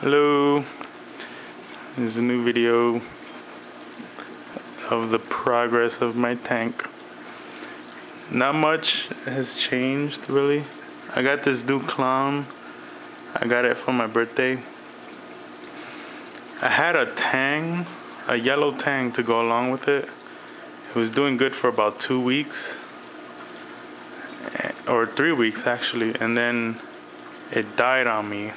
Hello, this is a new video of the progress of my tank. Not much has changed really. I got this new clown. I got it for my birthday. I had a Tang, a yellow Tang to go along with it. It was doing good for about 2 weeks, or 3 weeks actually, and then it died on me.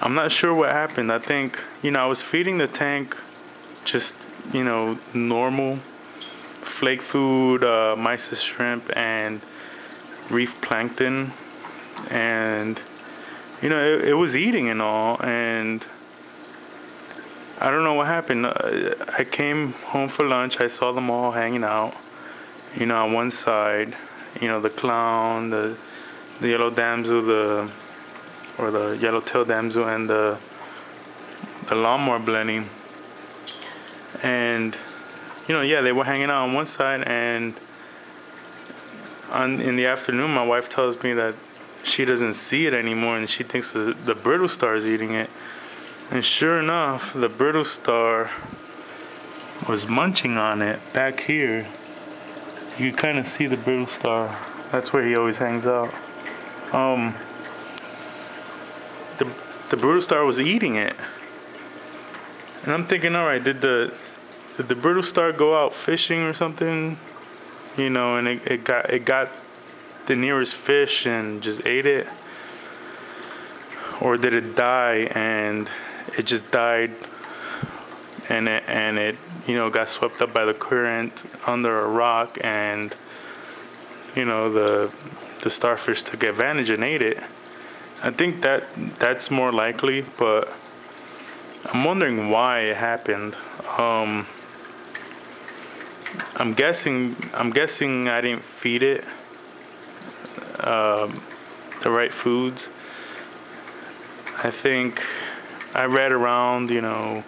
I'm not sure what happened. I think, I was feeding the tank just, normal flake food, mysis shrimp, and reef plankton. And, it was eating and all. And I don't know what happened. I came home for lunch. I saw them all hanging out, on one side, the clown, the yellow damsel, the yellow-tailed damsel, and the lawnmower blenny. And they were hanging out on one side, and in the afternoon my wife tells me that she doesn't see it anymore and she thinks the brittle star is eating it. And sure enough, the brittle star was munching on it back here. You can kind of see the brittle star. That's where he always hangs out. The brittle star was eating it, and I'm thinking, all right, did the brittle star go out fishing or something, and it got the nearest fish and just ate it, or did it die and it just died and it got swept up by the current under a rock, and the starfish took advantage and ate it. I think that's more likely, but I'm wondering why it happened. I'm guessing I didn't feed it the right foods. I think I read around, you're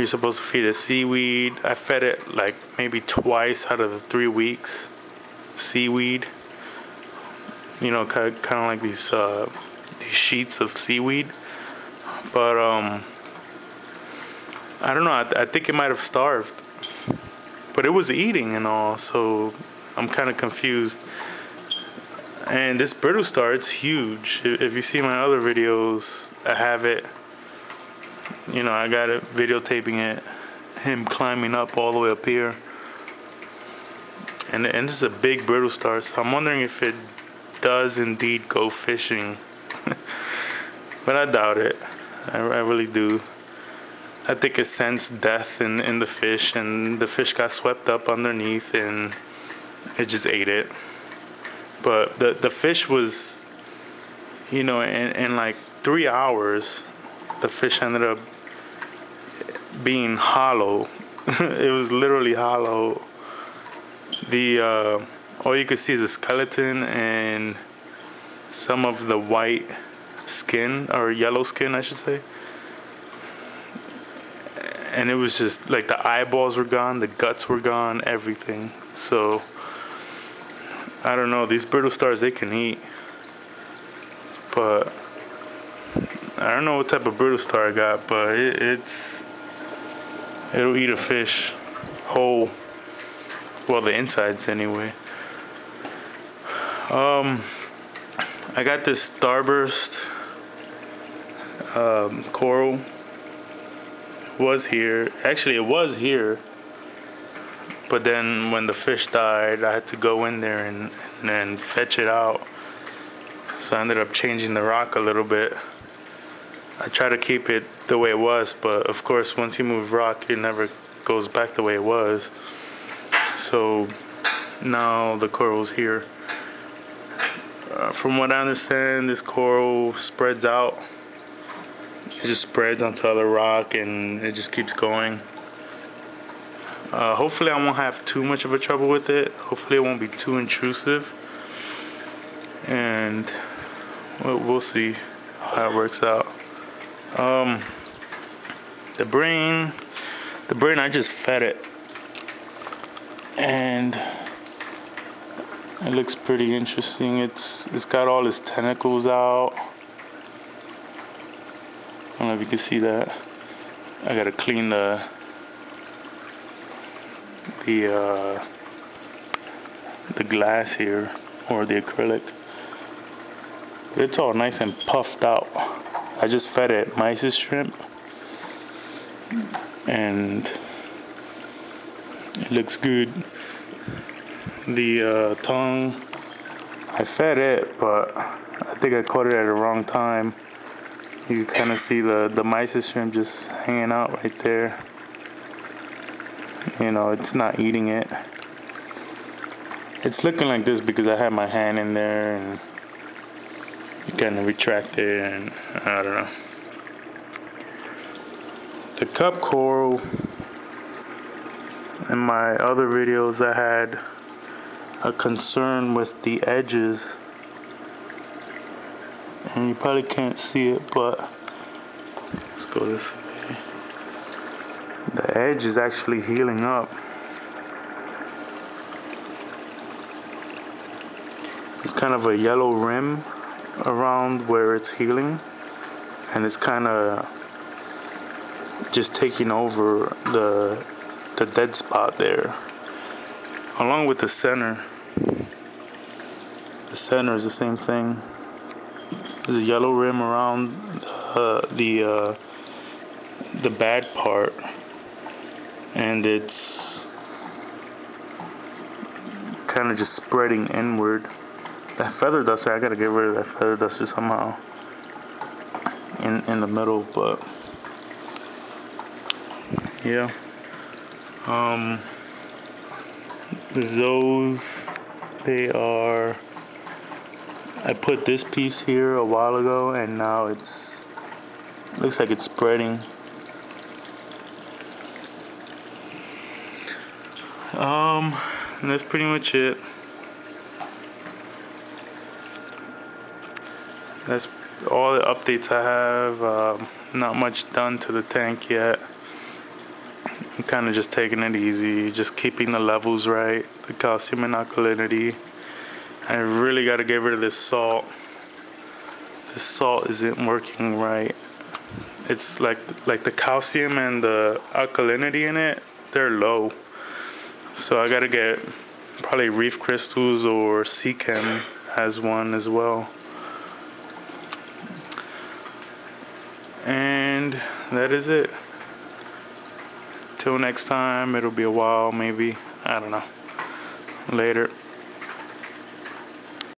supposed to feed it seaweed. I fed it like maybe twice out of the 3 weeks seaweed. Kind of like these sheets of seaweed. But I don't know. I think it might have starved. But it was eating and all, so I'm kind of confused. And this brittle star, it's huge. If you see my other videos, I have it. I got it videotaping it, him climbing up all the way up here. And it's a big brittle star, so I'm wondering if it does indeed go fishing. But I doubt it. I really do. I think it sensed death in the fish, and the fish got swept up underneath and it just ate it. But the fish was, in like 3 hours, the fish ended up being hollow. It was literally hollow. All you could see is a skeleton and some of the white skin, or yellow skin I should say. And it was just like the eyeballs were gone, the guts were gone, everything. So I don't know, these brittle stars, they can eat, but I don't know what type of brittle star I got, but it'll eat a fish whole. Well, the insides anyway. I got this starburst coral. It was here, but then when the fish died, I had to go in there and fetch it out. So I ended up changing the rock a little bit. I try to keep it the way it was, but of course once you move rock, it never goes back the way it was. So now the coral's here. From what I understand, this coral spreads out. It just spreads onto other rock and it just keeps going. Hopefully I won't have too much of a trouble with it. Hopefully it won't be too intrusive. And we'll see how it works out. The brain, I just fed it. And It looks pretty interesting. It's got all its tentacles out. I don't know if you can see that. I gotta clean the glass here, or the acrylic. It's all nice and puffed out. I just fed it mysis shrimp, and it looks good. The tongue, I fed it, but I think I caught it at the wrong time. You can kind of see the mysis shrimp just hanging out right there. You know, it's not eating it. It's looking like this because I had my hand in there and you kind of retract it, and I don't know. The cup coral, in my other videos I had a concern with the edges, and you probably can't see it, but let's go this way. The edge is actually healing up. It's kind of a yellow rim around where it's healing, and it's kind of just taking over the dead spot there, along with the center. The center is the same thing. There's a yellow rim around the bad part, and it's kind of just spreading inward. That feather duster, I gotta get rid of that feather duster somehow in the middle, but yeah. The zoes, they are, I put this piece here a while ago, and now looks like it's spreading. And that's pretty much it. That's all the updates I have. Not much done to the tank yet. I'm kind of just taking it easy, just keeping the levels right, the calcium and alkalinity. I really got to get rid of this salt. This salt isn't working right. It's like the calcium and the alkalinity in it, they're low. So I got to get probably Reef crystals, or Sea Chem has one as well. And that is it. Till next time, it'll be a while maybe. I don't know. Later.